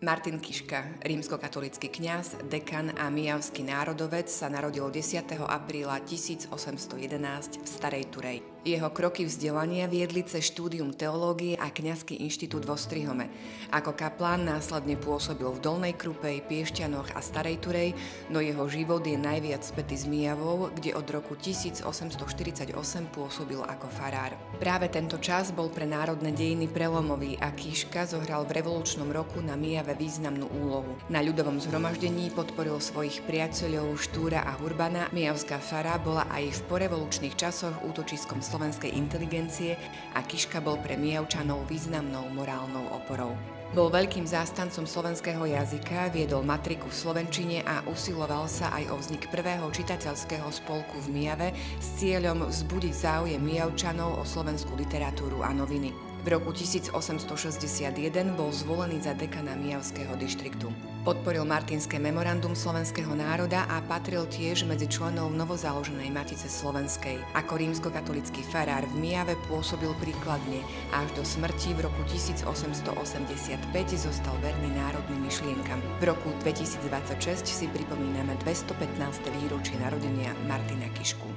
Martin Kiška, rímskokatolícky kňaz, dekan a mijavský národovec, sa narodil 10. apríla 1811 v Starej Turej. Jeho kroky vzdelania viedli cez štúdium teológie a kňazský inštitút vo Strihome. Ako kaplán následne pôsobil v Dolnej Krupej, Piešťanoch a Starej Turej, no jeho život je najviac spätý s Mijavou, kde od roku 1848 pôsobil ako farár. Práve tento čas bol pre národné dejiny prelomový a Kiška zohral v revolučnom roku na Mijave významnú úlohu. Na ľudovom zhromaždení podporil svojich priateľov Štúra a Hurbana. Mijavská fara bola aj v porevolučných časoch útočiskom slovenskej inteligencie a Kiška bol pre Mijavčanov významnou morálnou oporou. Bol veľkým zástancom slovenského jazyka, viedol matriku v slovenčine a usiloval sa aj o vznik prvého čitateľského spolku v Mijave s cieľom vzbudiť záujem Mijavčanov o slovenskú literatúru a noviny. V roku 1861 bol zvolený za dekana Mijavského dištriktu. Podporil Martinské memorandum slovenského národa a patril tiež medzi členov novozaloženej Matice slovenskej. Ako rímskokatolícky farár v Mijave pôsobil príkladne a až do smrti v roku 1885 zostal verný národným myšlienkam. V roku 2026 si pripomíname 215. výročie narodenia Martina Kišku.